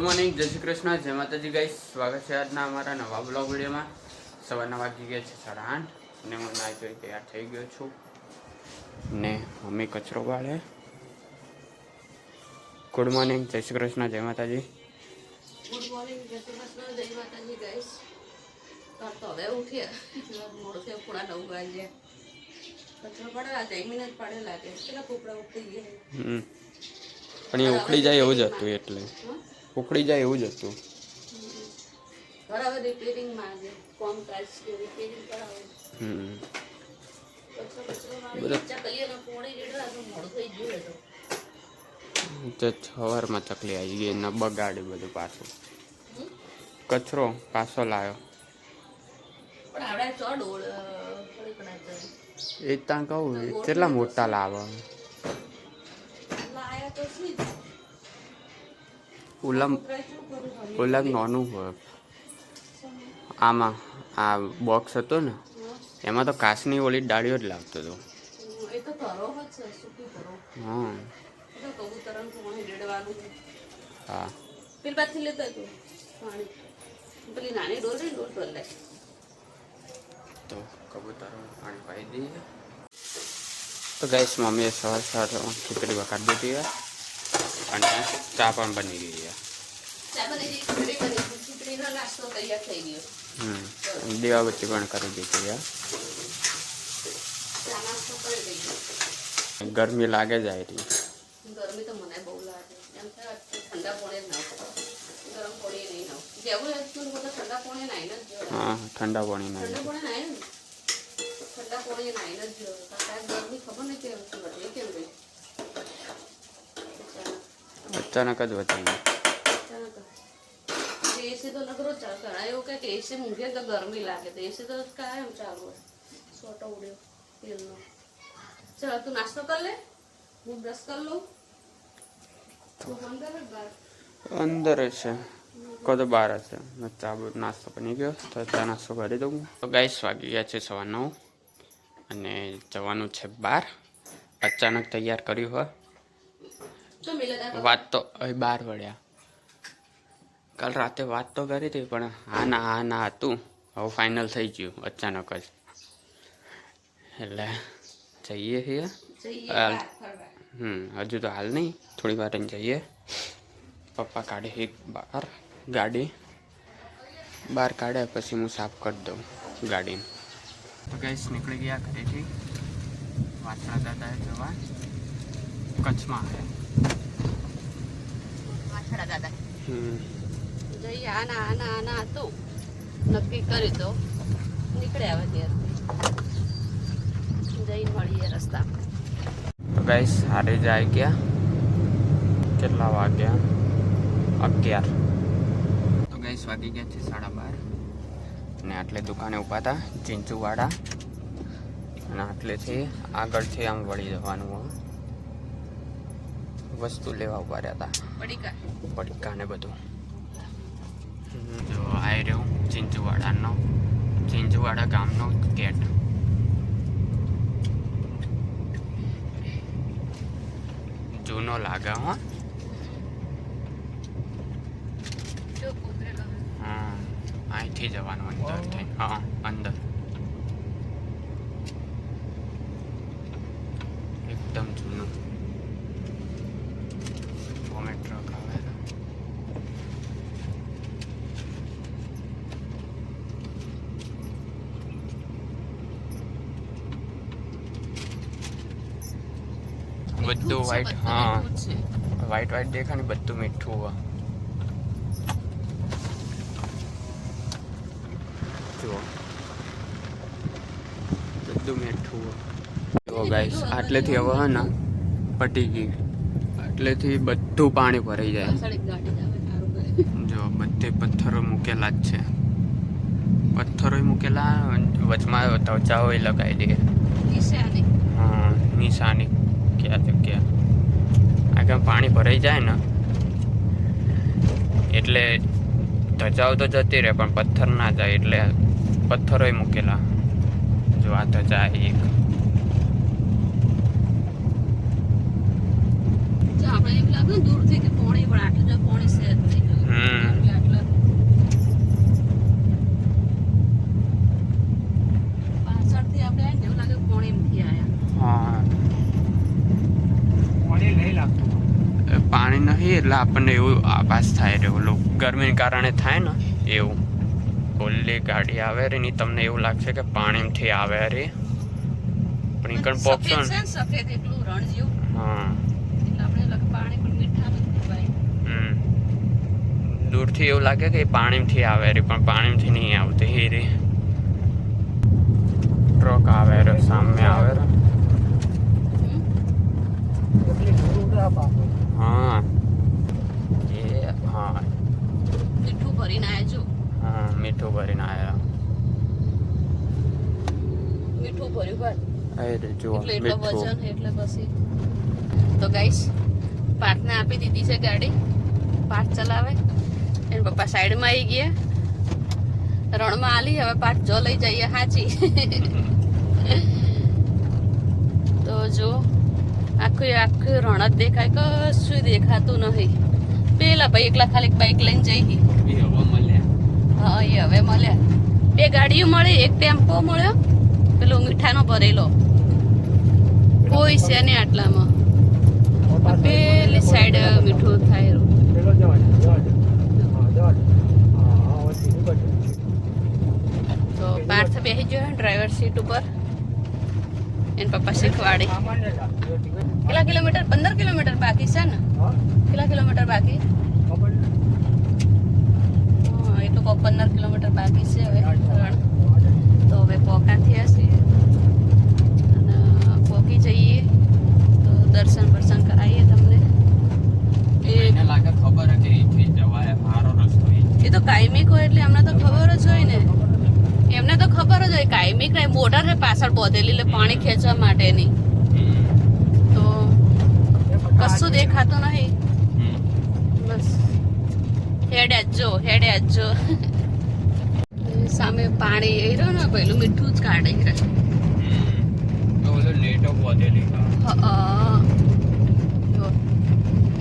Morning, જય શ્રી કૃષ્ણ, જય માતાજી ગાઈસ. સ્વાગત છે આજના અમારા નવા બ્લોગ વિડીયોમાં. સવારના વાગી ગયા છે 8:30 ને હું નાઈ ધોઈ તૈયાર થઈ ગયો છું ને મમ્મી કચરો વાળે. ગુડ મોર્નિંગ, જય શ્રી કૃષ્ણ, જય માતાજી. ગુડ મોર્નિંગ, જય શ્રી કૃષ્ણ, જય માતાજી ગાઈસ. તો હવે ઉઠ્યા મોડું થયું, પૂરા 9 વાગ્યા. કચરો પડે આ જમીને જ પડે લાગે. કેટલા કપડા ઉઠી ગયા. પણ એ ઉખડી જાય એવું જ હતું, એટલે ઉખડી જાય એવું જ હતું. ઘર હવે રિપેરિંગ માંગે, કોમ કાજ કે રિપેરિંગ કરાવે. કચરો વાળી ઈચ્છા કરીએ ને પોણી રેડવા તો મોડું થઈ ગયું તો સવારમાં તકલી આવી ગઈ ને બગાડી બધું પાછું. કચરો પાછો લાવ્યો. પણ આવડે ચો ડોળ થોડી કડા એ ત્યાં કહું કેટલા મોટા લાવે. લાયા તો શું ઓલા નાનું હોય. આમાં આ બોક્સ હતો ને એમાં તો કાચની ઓલી ડાળીઓ જ લાવતો હતો. એ તો કરો જ છે, સૂકી કરો. હા તો કબૂતરન પાણી રેડવાનું. હા પેલી પાછી લેતા તું પાણી. પેલી નાની ડોલ ને ડોલ લે તો કબૂતરો પાણી પાઈ દઈએ. તો ગાઈસ મમ્મીએ સવાર ખીચડી વગાડી દીધી અને ચા પણ બની ગઈ છે. ચા બની ગઈ, ખીચડી બની ગઈ. ખીચડીનો નાસ્તો તૈયાર થઈ ગયો. દીવાબત્તી પણ કરી દીધી છે. ચા નાસ્તો કરી દઈએ. ગરમી લાગે જાય રહી. ગરમી તો મને બહુ લાગે. એમ થાય ઠંડા પોણે જ નાવ, ગરમ પોણે નહીં નાવ. જેવું એટલું બધું ઠંડા પોણે નાઈને જ જોડે. હા ઠંડા પાણી ઠંડા ના પોણે નાઈને ને ઠંડા પોણે નાઈને જ જોડે. કારણ ગરમી ખબર નહીં કેમ છે, બધી કેમ ગઈ અચાનક જ વધી ગઈ. એસી તો નગરો ચાલ ઘણા એવું કે એસી મૂંઘે તો ગરમી લાગે, તો એસી તો કાયમ ચાલુ હોય. સોટો ઉડ્યો તેલનો. ચાલ તું નાસ્તો કર લે, હું બ્રશ કરી લઉં. તું અંદર જ બહાર અંદર છે કદો બહાર હશે. ચા નાસ્તો બની ગયો તો ચા નાસ્તો કરી દઉં. તો ગાઈસ વાગી ગયા છે 9:15 અને જવાનું છે બહાર. અચાનક તૈયાર કર્યું હોય. વાત તો અહીં બહાર વળ્યા. કાલ રાતે વાત તો કરી હતી પણ હા ના હતું. હવે ફાઇનલ થઈ ગયું અચાનક જ. એટલે જઈએ છીએ. હજુ તો હાલ નહીં, થોડી વાર જઈએ. પપ્પા કાઢે એક બહાર ગાડી, બહાર કાઢ્યા પછી હું સાફ કરી દઉં ગાડીને. તો ગેસ નીકળી ગયા ઘરેથી. વાછડા દાદાએ જવા કચ્છમાં વાછડા દાદા જઈએ. આના હતું નક્કી કરી તો નીકળ્યા હવે ત્યાંથી જઈને મળીએ રસ્તા. તો ગાઈસ હારે જાય ગયા. કેટલા વાગ્યા? 11. તો ગાઈસ વાગી ગયા છે 12:30 અને આટલે દુકાને ઊભા હતા ચીંચુવાળા. અને આટલેથી આગળથી આમ વળી જવાનું હોય. વસ્તુ લેવા ઉભા રહ્યા હતા, પડીકા ને બધું. જો આવી રહ્યું ચીંચુવાડા ગામનો ગેટ. જૂનો લાગે હો. હા અહીંથી જવાનું અંદર થઈ. હા અંદર એકદમ જૂનું. કોમેન્ટ ટ્રક આવે. બધું વ્હાઈટ. હા વ્હાઈટ દેખાય ને બધું મીઠું હોય. જુઓ બધું મીઠું હોય. જુઓ ગાઈસ આટલેથી હવે હે ને પટી ગઈ. આટલેથી બધું પાણી ભરાઈ જાય. જો બધે પથ્થરો મૂકેલા જ છે. પથ્થરો મૂકેલા વચમાં ત્વચાઓ લગાવી દે. હા નિશાની ક્યાં તો ક્યાં આગળ પાણી ભરાઈ જાય ને એટલે ધજાઓ તો જતી રહે પણ પથ્થર ના જાય એટલે પથ્થરો મૂકેલા. જો આ ધજા એક આપણે એમ લાગે દૂરથી કે પોણી પણ આટલું જ પોણી છે. પાણી નહીં એટલે આપણને એવું આભાસ થાય રહ્યો ઓલું ગરમીને કારણે થાય ને એવું. ઓલી ગાડી આવે રે ની તમને એવું લાગશે કે પાણીમાંથી આવે રે પણ ઈકણ પોપશો ને સફેદ એકલું રણ જેવું. હા એટલે આપણે લગ પાણી પણ મીઠાનું જ પીવાય. દૂરથી એવું લાગે કે પાણીમાંથી આવે રે પણ પાણીમાંથી નહીં આવતી હી રે. ટ્રક આવે રે સામે આવે રે. હા એ હા મીઠું ભરીને આવ્યા જો. હા મીઠું ભરીને આવ્યા. મીઠું ભર્યું ભાઈ અરે જો એટલે એટલો મીઠું વજન એટલે પછી તો ગાઈસ પાર્થને આપી દીધી છે ગાડી. પાર્થ ચલાવે. એન પપ્પા સાઈડમાં આવી ગયા. રણમાં આલી હવે પાર્થ જો લઈ જઈએ હાચી. તો જો આખું આખું રણ જ દેખાય, કશું દેખાતું નહીં. પેલા ભાઈ એકલા ખાલી બાઇક લઈને જઈ. હા એ હવે મળ્યા. 2 ગાડીઓ મળી, એક ટેમ્પો મળ્યો, પેલો મીઠાનો ભરેલો. કોઈ છે ને આટલામાં. પેલી સાઈડ મીઠું થાય. તો પાર્થ બેસી ગયો ડ્રાઈવર સીટ ઉપર. એન પપ્પા શીખવાડી. કેટલા કિલોમીટર? 15 કિલોમીટર બાકી છે ને? કેટલા કિલોમીટર બાકી? હા એ તો 15 કિલોમીટર બાકી છે હવે રણ. તો હવે પોકા થયા છે અને પોકી જઈએ તો દર્શન બર્શન કરાવીએ તમને. એને લાગે ખબર કે અહીંથી જવાય સારો રસ્તો એ તો કાયમિક હોય એટલે એમને તો ખબર જ હોય ને. એમને તો ખબર જ હોય કાયમિક નહીં. મોટર છે પાછળ બોધેલી એટલે પાણી ખેંચવા માટેની. તો કશું દેખાતું નહીં. બસ હેડ્યા જો હેડ્યા જો. સામે પાણી એ રહ્યો ને પેલું મીઠું જ કાઢે છે. તો ઓલો નેટો બોધેલી જો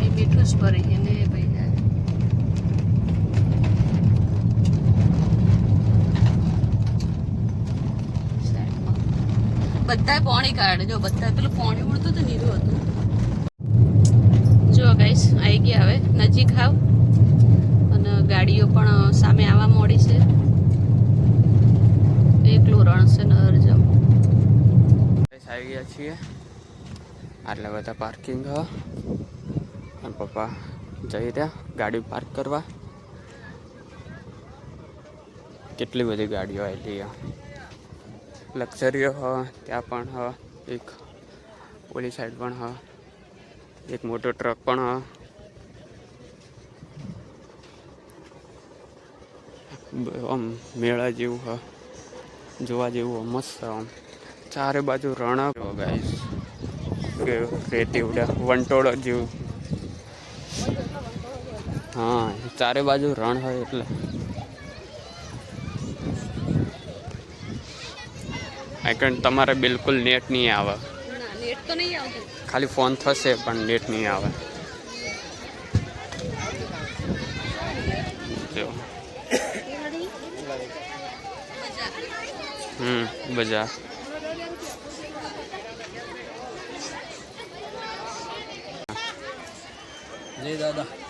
એ મીઠું જ ભરી છે ને ભાઈ. બધા પાણી કાઢે જો. બધા પેલું પાણી ઉડતું તો નીરું હતું. જો ગાઈસ આવી ગયા હવે નજીક આવ. અને ગાડીઓ પણ સામે આવવા મોડી છે. એકલું રણ છે નરજમ. આવી ગયા છીએ. આટલા બધા પાર્કિંગ હ. અને પપ્પા જઈ રહ્યા ગાડી પાર્ક કરવા. કેટલી બધી ગાડીઓ આવેલી લક્ઝરીઓ હ. ત્યાં પણ હ એક. ઓલી સાઈડ પણ હ એક મોટો ટ્રક પણ હ. આમ મેળા જેવું હ. જોવા જેવું મસ્ત આમ. ચારે બાજુ રણ ગાઈસ કે રેતી ઉડ્યા વંટોળ જેવું. હા ચારે બાજુ રણ હોય એટલે આઈકન તમારે બિલકુલ નેટ નહીં આવે. નેટ તો નહીં આવતું. ખાલી ફોન થશે પણ નેટ નહીં આવે. જો બજાર.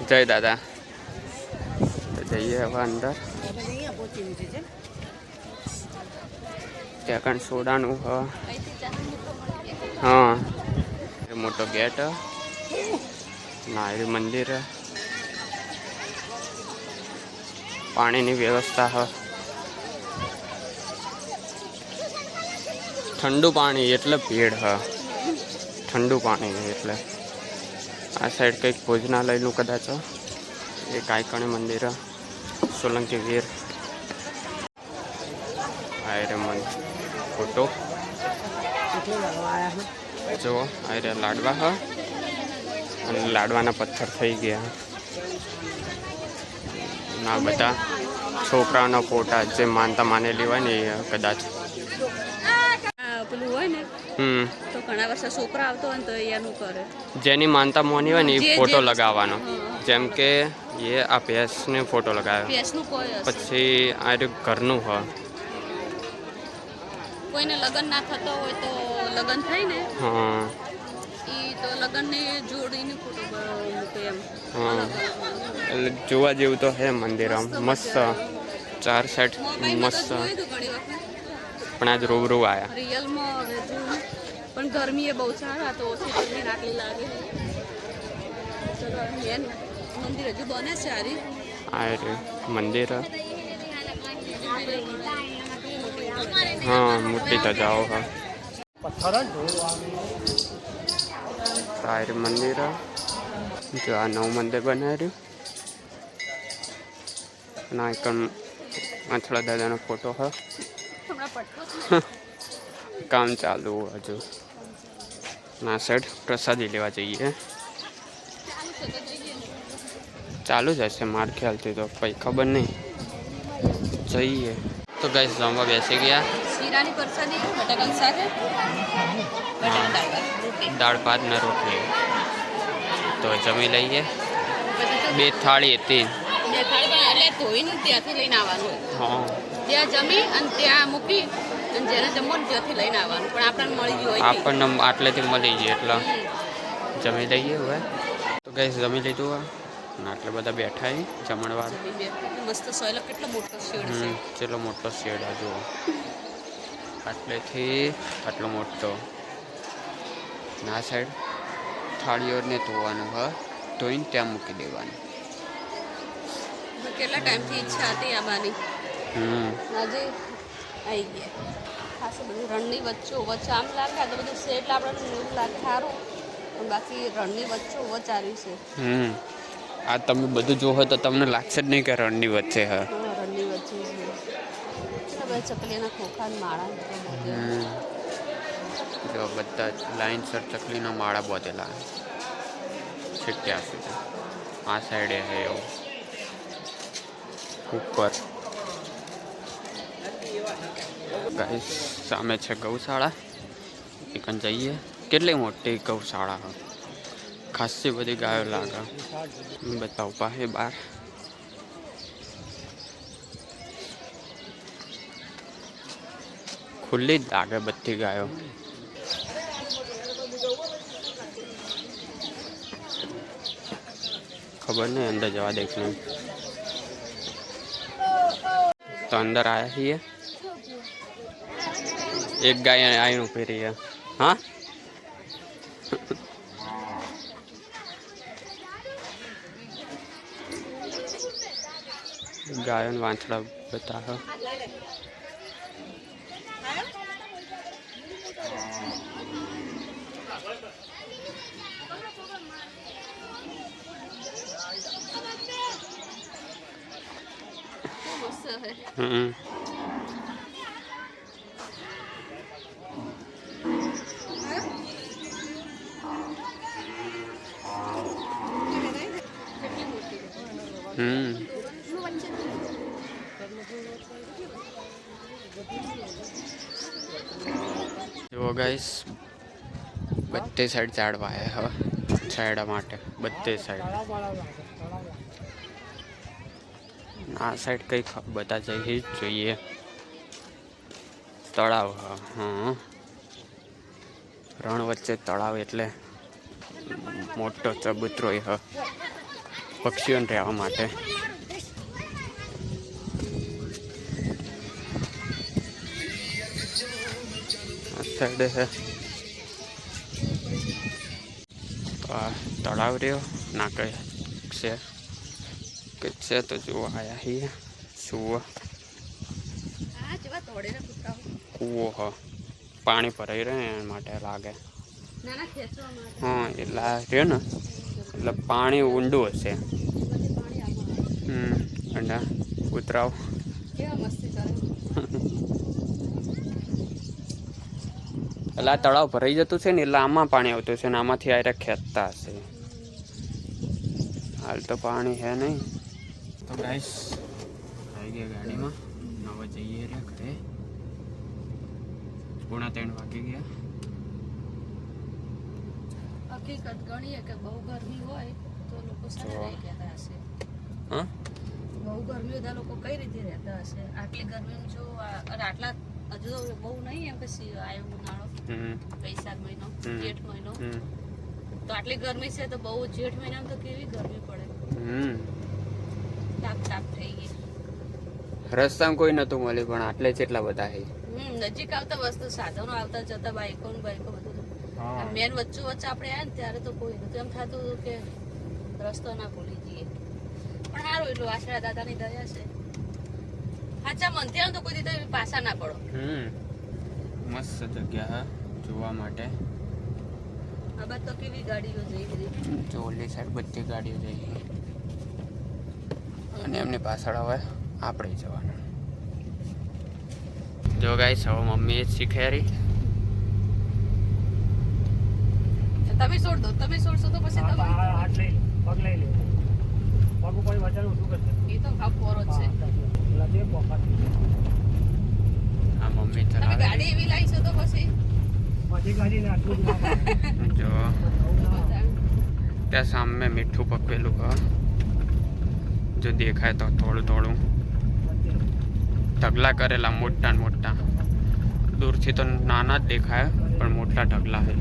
જય દાદા. તો જઈએ હવે અંદર. ત્યાં કણ સોડાનું હ. હા મોટો ગેટ ના એ મંદિર. પાણીની વ્યવસ્થા હ. ઠંડુ પાણી એટલે ભીડ હ. ઠંડુ પાણી એટલે આ સાઈડ કંઈક ભોજનાલયનું કદાચ એક આઈકણી મંદિર સોલંકી વીર. આયરે મન ફોટો જો આયરે લાડવા હ. અને લાડવાના પથ્થર થઈ ગયા. ના બધા છોકરાના ફોટા જે માનતા માનેલી હોય ને એ કદાચ. પેલું હોય ને તો ઘણા વર્ષે છોકરા આવતો હોય ને તો એનું કરે. જેની માનતા મોની હોય ને એ ફોટો લગાવવાનો. જેમ કે એ આ ભેંસને ફોટો લગાવ્યો. પછી આ ઘરનું હ. કોઈને લગ્ન ના થતો હોય તો લગ્ન થાય ને હા એ તો લગ્નની જોડીનું હા એટલે જોવા જેવું તો હે મંદિર આમ મસ્ત 4 સાઈડ મસ્ત પણ આજ રૂબરૂ આયા રિયલમાં પણ ગરમી એ બહુ સારા તો ઓછી ગરમી નાખી લાગે ચલો મેન મંદિર હજુ બને છે આરી આ રે મંદિર હા મોટી તો જાઓ હા તાર મંદિર જો આ નવું મંદિર બનાવ્યું ના એક માછલા દાદાનો ફોટો હ કામ ચાલુ હજુ ના સાઈડ પ્રસાદી લેવા જઈએ ચાલુ જ હશે માર ખ્યાલથી તો કંઈ ખબર નહીં જઈએ તો ગાઈસ જમવા બેસી ગયા શીરાની પ્રસાદી બટાકાનું શાક દાળ ભાત ને રોટલી તો જમી લઈએ 2 થાળી હતી બે થાળી પણ એટલે ધોઈને ત્યાંથી લઈને આવવાનું હા ત્યાં જમી અને ત્યાં મૂકી અને જેને જમવાનું ત્યાંથી લઈને આવવાનું પણ આપણને મળી ગયું હોય આપણને આટલેથી મળી ગઈ એટલે જમી લઈએ હવે તો ગાઈસ જમી લીધું અને આટલા બધા બેઠા જમણવાર મસ્ત સોયલો કેટલો મોટો શેડ છે કેટલો મોટો શેડ આ જુઓ આટલેથી આટલો મોટો ના સાઈડ થાળીઓને ધોવાનું હ ધોઈને ત્યાં મૂકી દેવાનું કેટલા ટાઈમથી ઈચ્છા હતી આવાની આજે આવી ગયા ખાસ બધું રણની વચ્ચે આમ લાગે તો બધું સેટ આપણને એવું લાગે સારું પણ બાકી રણની વચ્ચે વચ્ચે આવી છે આ તમે બધું જોવો તો તમને લાગશે જ નહીં કે રણની વચ્ચે હ રણની વચ્ચે બધા ચકલીના ખોખા માળા જો બધા લાઈનસર ચકલીના માળા બાંધેલા છે ત્યાં સુધી આ સાઈડે છે એવું ઉપર ગાઈસ સામે છે ગૌશાળા એકન જઈએ કેટલી મોટી ગૌશાળા હોય ખાસી બધી ગાયો લાગે બધા ઉભા છે બહાર ખુલ્લી જ લાગે બધી ગાયો ખબર નહીં અંદર જવા દેખ નહીં તો અંદર આયા છીએ એક ગાય આવીને ઉભી રહી હા ગાયન વાંછડા બતાવે જો ગાઈસ બધી સાઈડ ઝાડવા હવે છાંયડા માટે બધી સાઈડ આ સાઈડ કંઈક બધા જઈ જ જોઈએ તળાવ હા રણ વચ્ચે તળાવ એટલે મોટો ચબૂતરો હ પક્ષીઓને રહેવા માટે સાઈડે છે તળાવ રહ્યો ના કઈ છે તો જોવા આવ્યા છીએ સુવા કૂવો હ પાણી ભરાઈ રહે એના માટે લાગે હા એટલે રહ્યો ને એટલે પાણી ઊંડું હશે અને ઉતરાવ એટલે આ તળાવ ભરાઈ જતું છે ને એટલે આમાં પાણી આવતું છે ને આમાંથી આરે ખેંચતા હશે હાલ તો પાણી હે નહીં તો ગાઈસ આવી ગયા ગાડીમાં હવે જઈએ રે ઘરે 2:30 વાગી ગયા હકીકત ગણીએ કે બહુ ગરમી હોય તો લોકો સારા રહી ગયા હશે હા બહુ ગરમી બધા લોકો કઈ રીતે રહેતા હશે આટલી ગરમીમાં જો આટલા હજુ તો બહુ નહીં એમ કે આવ્યો ઉનાળો વૈશાખ મહિનો જેઠ મહિનો તો આટલી ગરમી છે તો બહુ જેઠ મહિનામાં તો કેવી ગરમી પડે. તાપ તાપ થઈ ગઈ. રસ્તામાં કોઈ નતું મળ્યું પણ આટલે જ એટલા બધા છે. નજીક આવતા વસ્તુ સાધનો આવતા જતા બાઈકો બધું. મેન વચ્ચે આપણે આવ્યા ને ત્યારે તો કોઈ નતું. એમ થતું હતું કે રસ્તો ના ભૂલી જઈએ. પણ સારું એટલું આશરા દાદાની દયા છે. સાચા મનથી આવ તો કોઈ દીધા પાછા ના પડો. મસ્ત જગ્યા જોવા માટે. આ બાદ તો કેવી ગાડીઓ જઈ બધી. જો ઓલી સાઈડ બધી ગાડીઓ જઈ અને એમની પાછળ હવે આપણે જવાનું. જો ગાઈસ હવે મમ્મી જ શીખેરી. તમે છોડ દો. તમે છોડશો તો પછી તમે હાથ લઈ પગ લઈ લે. પગ ઉપર વચારું ઊંધું કરશે. એ તો ભાવ પોરો જ છે. આ મમ્મી તમે ચલાવે. ગાડી એવી લાવી છો તો પછી જો ત્યાં સામે મીઠું પકવેલું હ. જો દેખાય તો થોડું થોડું ઢગલા કરેલા મોટા ને મોટા. દૂરથી તો નાના જ દેખાય પણ મોટા ઢગલા છે.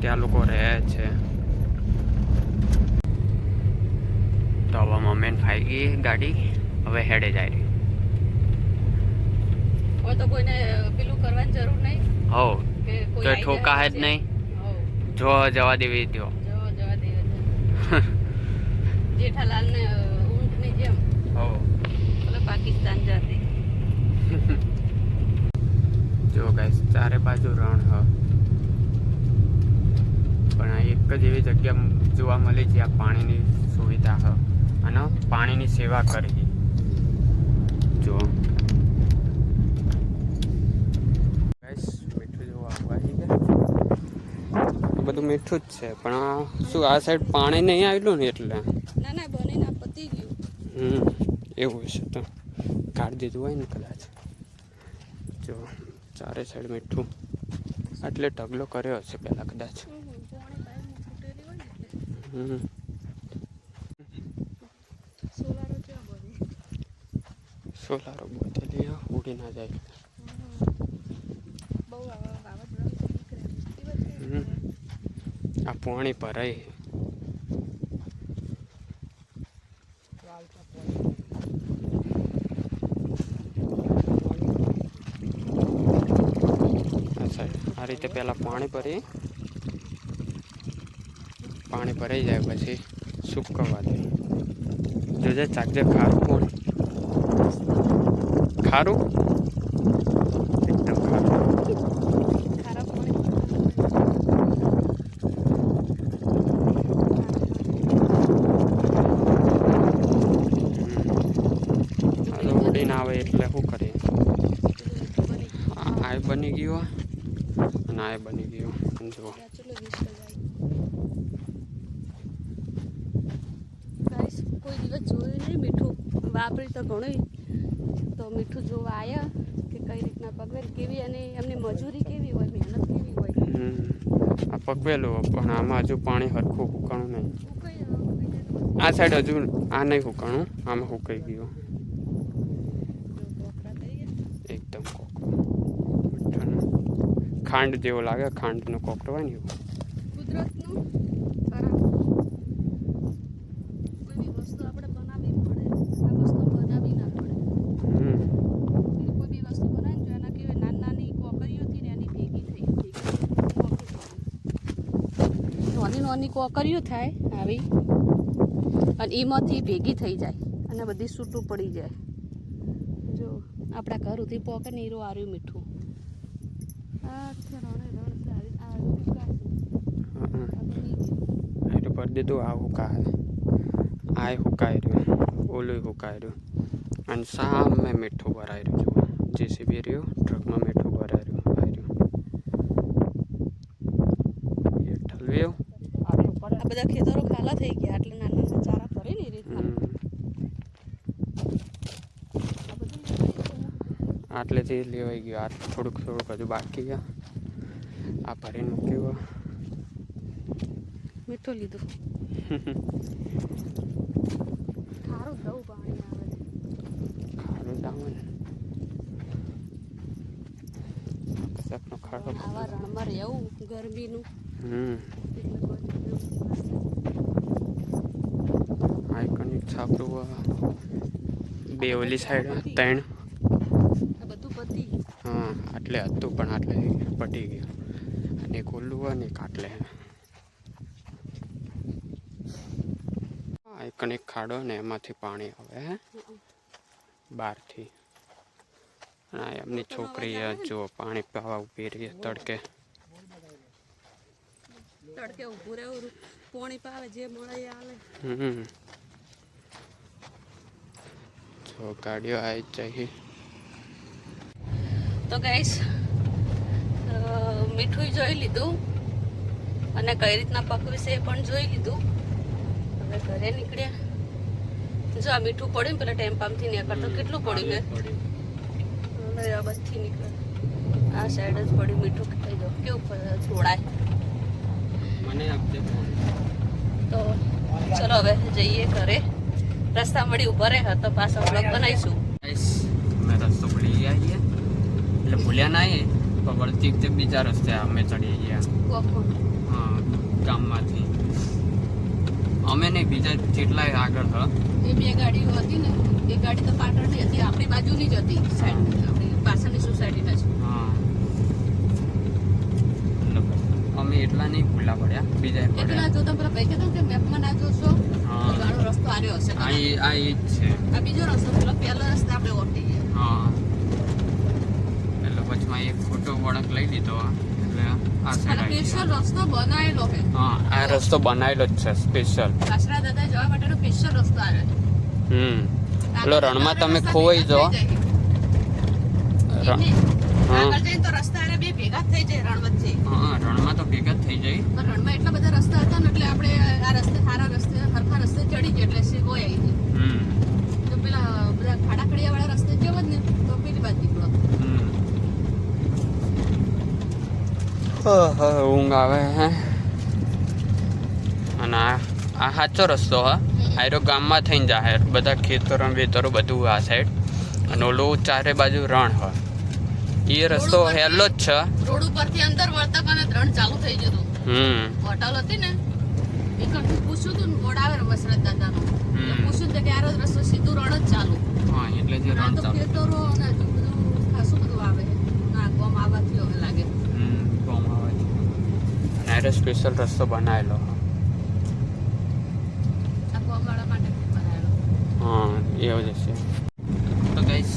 ત્યાં લોકો રહે છે. તો હવે મમ્મીને ફાઈ ગઈ ગાડી. હવે હેડે જાય રહી. હવે તો કોઈને પેલું કરવાની જરૂર નહીં. હો કે કોઈ તો આઈ ઠોકા જાય જ નહીં. હો જો જવા દેવી દો. જવા દે જેઠાલાલ ને ઊંટ ની જેમ હો એટલે પાકિસ્તાન જાતી. જો ગાઈસ ચારે બાજુ રણ હ. પણ આ એક જ એવી જગ્યા જોવા મળી જ્યાં પાણીની સુવિધા હ અને પાણીની સેવા કરી. જો ગાઈસ મીઠું જોવા આવવા છે. બધું મીઠું જ છે પણ આ શું આ સાઈડ પાણી નહીં આવેલું ને એટલે. ના ના બને ના પતી ગયું. એવું છે તો કાઢી દીધું હોય ને કદાચ. જો ચારે સાઈડ મીઠું. એટલે ઢગલો કર્યો હશે પેલા કદાચ. સોલારો બોતેલી ઉડી ના જાય. આ પાણી ભરાય. આ રીતે પેલા પાણી ભરાઈ જાય પછી સુકવવા દે. જોજે ચાકજે ખારું પાણી. ખારું એકદમ ખારું. ઉડીને આવે એટલે શું કરીએ. આ બની ગયો અને આ બની ગયો. જુઓ કોઈ દિવસ જોયું નહીં મીઠું. વાપરી તો ઘણું. તો મીઠું જોવા આવ્યા કે કઈ રીતના પગવે કેવી અને એમની મજૂરી કેવી હોય, મહેનત કેવી હોય. આ પકવેલું પણ આમાં હજુ પાણી હરખું હુકાણું નહીં. આ સાઈડ હજુ આ નહીં હુકાણું. આમાં હુકાઈ ગયું એકદમ. કોકરો ખાંડ જેવો લાગે. ખાંડનો કોકરો હોય ને એવું. કુદરતનું ખરાબ. કોઈ બી વસ્તુ આપણે બનાવવી પડે. આ વસ્તુ બનાવી ના પડે. કોઈ બી વસ્તુ બનાવે ને એના કેવી નાની કોકરીઓથી ને એની ભેગી થઈ નાની કોકરીઓ થાય આવી અને એમાંથી ભેગી થઈ જાય અને બધી છૂટું પડી જાય. જો આપણા ઘર સુધી પોકે ને હીરો આર્યું મીઠું. કરી દીધું. આ હુકાય. આ હુકાઈ રહ્યું. ઓલું હુકાઈ રહ્યું. અને સામે મીઠું ભરાઈ રહ્યું. જુઓ જેસીબી રહ્યું. ટ્રકમાં મીઠું ભરાઈ રહ્યું. ઠલવ્યું. આ બધા ખેતરો ખાલા થઈ ગયા એટલે નાના નાના ચારા ફરે ને એ રીતના. આટલેથી લેવાઈ ગયું. આ થોડુંક હજુ બાકી ગયા. આ ભરીને મૂક્યું. મીઠું લીધું. ખારું દઉં પાણી આવે. ખારું જ આવે ને. કશાકનો ખાડો. આવા રણમાં રહેવું ગરમીનું આઇકોનિક છાપરું બે ઓલી સાઈડ 3 આ બધું પતી હા આટલે હતું પણ આટલે પટી ગયું અને એક ઓલું હોય ને એક આટલે આઇકોનિક ખાડો ને એમાંથી પાણી આવે હે બહારથી અને એમની છોકરી જો પાણી પીવા ઊભી રહી તડકે ઊભું રહેવું પોણી પાવે જે મળે એ આવે જો ગાડીઓ આવી જઈ તો ગાઈસ મીઠું જોઈ લીધું અને કઈ રીતના પકવી છે એ પણ જોઈ લીધું હવે ઘરે નીકળ્યા જો આ મીઠું પડ્યું ને પેલા ટેમ્પામથી નીકળતો કેટલું પડ્યું છે હવે આ બધી નીકળે આ સાઈડ જ પડ્યું મીઠું ખાઈ જાવ કેવું છોડાય મને આપજે તો ચલો હવે જઈએ ઘરે રસ્તા મળી ઉભા રહે તો પાછા બ્લોગ બનાવીશું અમે રસ્તો ભૂલી આવીએ એટલે ભૂલ્યા ના આવીએ પણ વળતી વખતે બીજા રસ્તે અમે ચડી ગયા હા ગામમાંથી અમે નહીં બીજા જેટલા આગળ હ એ બે ગાડીઓ હતી ને એ ગાડી તો પાટણની હતી આપણી બાજુની જ હતી સાઈડ આપણી પાછળની સોસાયટીના જ હા અમે એટલા નહીં ભૂલા પડ્યા બીજા એટલા જો તમે પેલા ભાઈ કહેતા કે મેપમાં ના જોશો હા ગાડો રસ્તો આર્યો હશે આ એ જ છે આ બીજો રસ્તો પેલો પહેલો રસ્તો આપણે ઓળખી ગયા હા એટલે વચમાં એક ફોટો વળક લઈ લીધો એટલે આ સાઈડ આવી સ્પેશિયલ રસ્તો બનાવેલો છે હા આ રસ્તો બનાવેલો જ છે સ્પેશિયલ કાસરા દાદા જવા માટેનો સ્પેશિયલ રસ્તો આવ્યો પેલો રણમાં તમે ખોવાઈ જાઓ આગળ જઈને તો રસ્તા આરે બે ભેગા થઈ જાય રણ વચ્ચે હા રણમાં તો ભેગા જ થઈ જાય પણ રણમાં એટલા બધા રસ્તા હતા ને એટલે આપણે આ રસ્તે સારા રસ્તે હરખા રસ્તે ચડી ગયા એટલે સીધો આવી ગઈ તો પેલા બધા ખાડા ખડિયા વાળા રસ્તે જવો જ ને તો પેલી બાજુ નીકળો ઊંઘ આવે હે અને આ સાચો રસ્તો હા આયરો ગામમાં થઈને જાહે બધા ખેતરો વેતરો બધું આ સાઈડ અને ઓલું ચારે બાજુ રણ હ એ રસ્તો હેલો જ છે રોડ ઉપરથી અંદર વળતા કાને રણ ચાલુ થઈ જતું હોટલ હતી ને એ કંઠું પૂછ્યું હતું ને બોર્ડ આવે ને મસરત દાદાનું પૂછ્યું કે આ રસ્તો સીધું રણ જ ચાલુ હા એટલે જે રણ તો ચાલુ ખેતરો અને બધું ખાસું બધું આવે ના ગોમ આવવાથી હવે લાગે કોમ આવે છે અને આયરો સ્પેશિયલ રસ્તો બનાવેલો આ ગોમ વાળા માટે બનાવેલો હા એવું જ છે તો ગાઈસ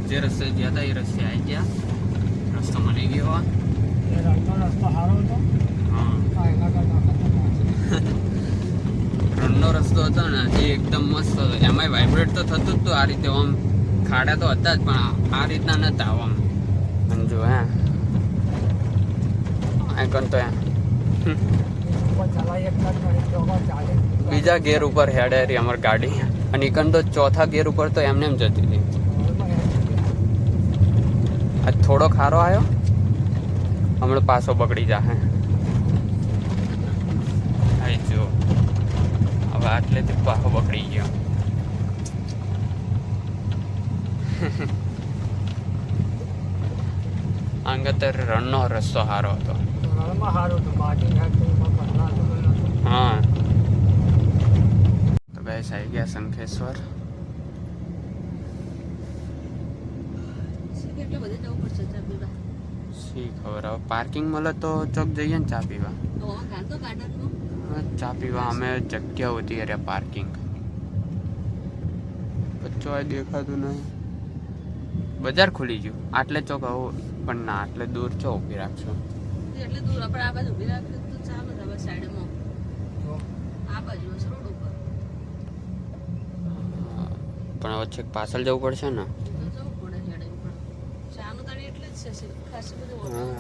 જે રસ્તે ગયા હતા એ રસ્તે આવી ગયા રસ્તો મળી ગયો એ રણનો રસ્તો સારો હતો હા હા એના કરતા રણનો રસ્તો હતો ને એ એકદમ મસ્ત હતો એમાંય વાઇબ્રેટ તો થતું જ હતું આ રીતે આમ ખાડા તો હતા જ પણ આ રીતના નતા આમ અને જો હે આઈકોન તો ચલાવી એકલા જ નહીં તો ચાલે બીજા ગેર ઉપર હેડે રહી અમારી ગાડી અને ઈકન તો ચોથા ગેર ઉપર તો એમને એમ જતી હતી આજ થોડો ખારો આવ્યો હમણાં પાછો બગડી જાહે આઈ જો હવે આટલેથી પાછો બગડી ગયો અંગતર રણનો રસ્તો સારો હતો રણમાં સારું હતું બાકી હા તો ગાઈસ આવી ગયા શંખેશ્વર એટલે બધે જવું પડશે ચા પીવા શી ખબર હવે પાર્કિંગ મળે તો ચોક જઈએ ને ચા પીવા ગાંધો ગાર્ડનનું ચા પીવા અમે જગ્યા હોતી અરે પાર્કિંગ કચ્ચો દેખાતું નહીં બજાર ખુલી ગયું આટલે ચોક આવું પણ ના આટલે દૂર ચો ઊભી રાખશો એટલે દૂર આપણે આ બાજુ ઊભી રાખીએ તો ચાલે જ હવે સાઈડમાં આ બાજુ હશે રોડ ઉપર પણ હવે છેક પાછળ જવું પડશે ને જવું પડે હેડે ઉપર ચાનું તારી એટલે જ છે ખાસી બધું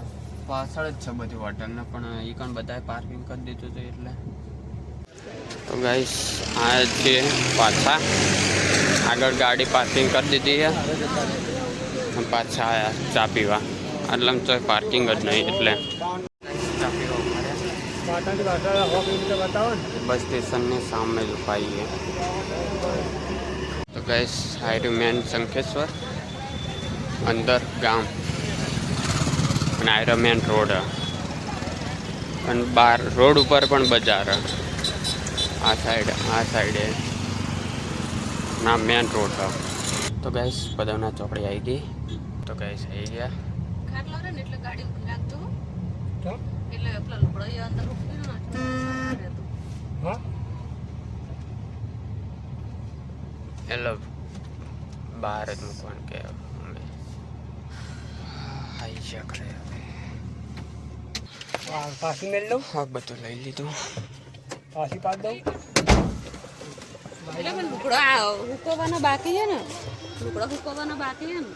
પાછળ જ છે બધી હોટલને પણ એ પણ બધાએ પાર્કિંગ કરી દીધું હતું એટલે તો ગાઈસ આ છે પાછા આગળ ગાડી પાર્કિંગ કરી દીધી છે પાછા આયા ચા પીવા આટલામાં તો પાર્કિંગ જ નહીં એટલે ચા પીવા પાટણની ભાષા હવા કેવી રીતે બતાવો ને બસ સ્ટેશનની સામે જ ઉપાઈએ તો ગાઈસ હાઈરુ મેન શંખેશ્વર અંદર ગામ અને આયરો મેન રોડ અને બહાર રોડ ઉપર પણ બજાર આ સાઈડે ના મેન રોડ તો ગાઈસ પદવના ચોકડી આવી ગઈ તો ગાઈસ આવી ગયા ખાટલો રે ને એટલે ગાડી ઉભી રાખજો કેમ? એટલે પેલા લુગડા એ અંદર ઉભી ના હા એટલે બહાર જ મૂકવાનું કે અમે આવી ગયા ખરે પાછી મેળ લઉં હા બધું લઈ લીધું પાછી પાસ દઉં એટલે પણ લુગડા હુકવવાના બાકી છે ને લુગડા હુકવવાના બાકી છે ને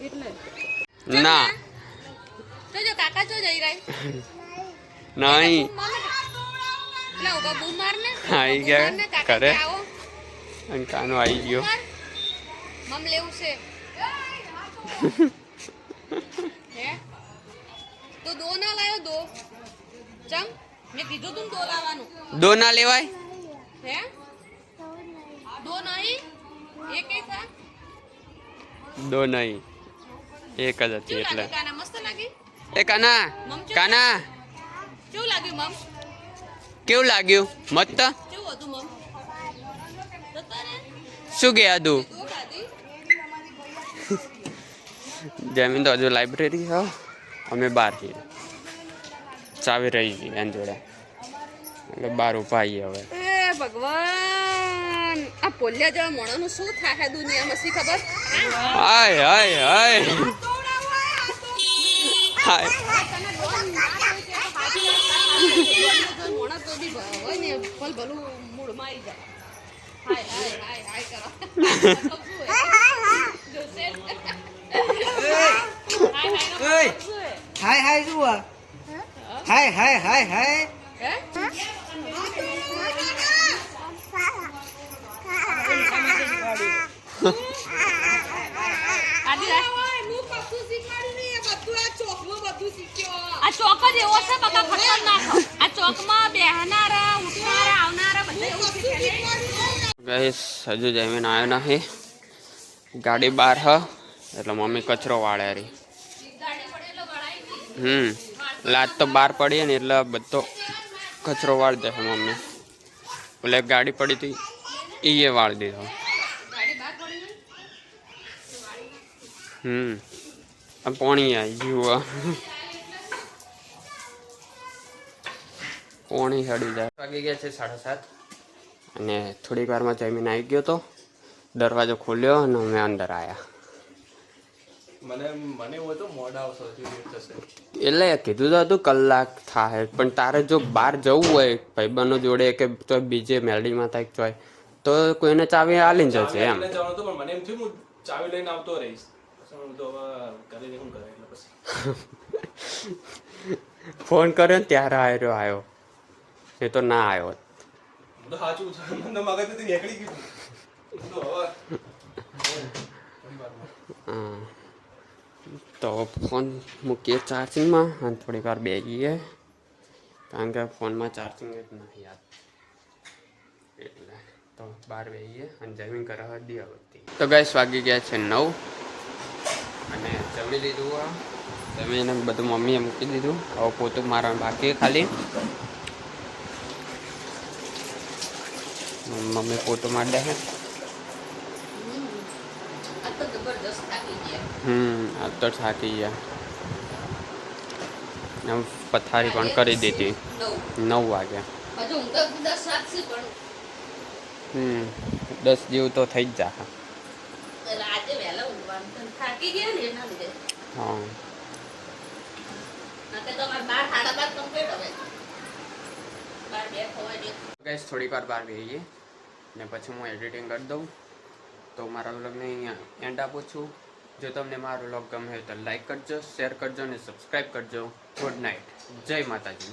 એટલે ના તો જો કાકા જો જઈ રહી નહીં એટલે ઉભા બૂમ માર ને આવી ગયા ઘરે અને કાનો આવી ગયો મમ લેવું છે હે તો દો ના લાયો દો ચમ મેં કીધું તું દો લાવવાનું દો ના લેવાય હે દો નહીં એક એક થા દો નહીં એક જ હતી કેવું એટલે લાગ્યું કાના મસ્ત લાગી એ કાના કાના કેવું લાગ્યું મમ કેવું લાગ્યું મત કેવું હતું મમ તો તારે શું ગયા તું દો ખાધી જમીન તો હજુ લાઇબ્રેરી હો અમે બહાર છીએ ચાવી રહી ગઈ એની જોડે એટલે બહાર ઉભા આવીએ હવે એ ભગવાન આ પોલિયા જેવા મોણાનું શું થાય દુનિયામાં શી ખબર હાય હાય હાય હાય મોણા તો બી હોય ને ભલ ભલું મૂળમાં આવી જાય હાય હાય હાય હાય કરો જોશે હાય હાય શું હાય હાય હાય હાય હે આ ચોક જ એવો છે બકા ખતરનાક આ ચોકમાં બેહનારા ઉઠનારા આવનારા બધા એવું શીખેલે ગાઈસ હજુ જમીન આવ્યો નથી ગાડી બહાર હ એટલે મમ્મી કચરો વાળે રહી ગાડી પડે એટલે વળાઈ લાજ તો બહાર પડી ને એટલે બધો કચરો વાળી દે મમ્મી એટલે ગાડી પડી હતી એ વાળી દીધો ગાડી બહાર પડી ને આ પાણી આવી ગયું પાણી હળી જાય વાગી ગયા છે 7:30 અને થોડીક વારમાં જમીન આવી ગયો તો દરવાજો ખોલ્યો અને અમે અંદર આવ્યા મને એવું હતું મોડા આવશો થશે એટલે કીધું તો હતું કલાક થાય પણ તારે જો બહાર જવું હોય ભાઈબંધો જોડે કે તો બીજે મેલડીમાં થાય ચોય તો કોઈને ચાવી આલીને જશે એમ જવાનું હતું પણ મને એમ થયું હું ચાવી લઈને આવતો રહીશ પછી હું તો હવે ઘરે શું કરે એટલે પછી ફોન કર્યો ને ત્યારે આવ્યો એ તો ના આવ્યો હું તો સાચું છે મને મગજથી નીકળી ગયું તો હવે હા તો ફોન મૂકીએ ચાર્જિંગમાં અને થોડીક વાર બેસીએ કારણ કે ફોનમાં ચાર્જિંગ જ નથી યાદ એટલે તો બહાર બેસીએ અને જમીન કરાવવા દઈએ હતી તો ગાઈસ વાગી ગયા છે 9 અને જમી લીધું જમીને બધું મમ્મીએ મૂકી દીધું હવે પોતું મારવાનું બાકી ખાલી મમ્મી પોતું મારી દે આ તો જબરદસ્ત થાકી ગયા આ તો થાકી ગયા એમ પથારી પણ કરી દીધી 9 વાગે હજુ હું તો 10 વાગશે પણ 10 જેવું તો થઈ જ જા રાતે વહેલા ઊંઘવાનું થાકી ગયા ને એના લીધે હા નાકે તો અમાર 12 12:30 કમ્પ્લીટ હવે 12 ખવાય દે ગાઈસ થોડીક વાર બહાર બેસીએ ને પછી હું એડિટિંગ કરી દઉં તો મારા વ્લોગને અહીંયા એન્ડ આપું છું જો તમને મારો વ્લોગ ગમે તો લાઈક કરજો શેર કરજો અને સબસ્ક્રાઈબ કરજો ગુડ નાઇટ જય માતાજી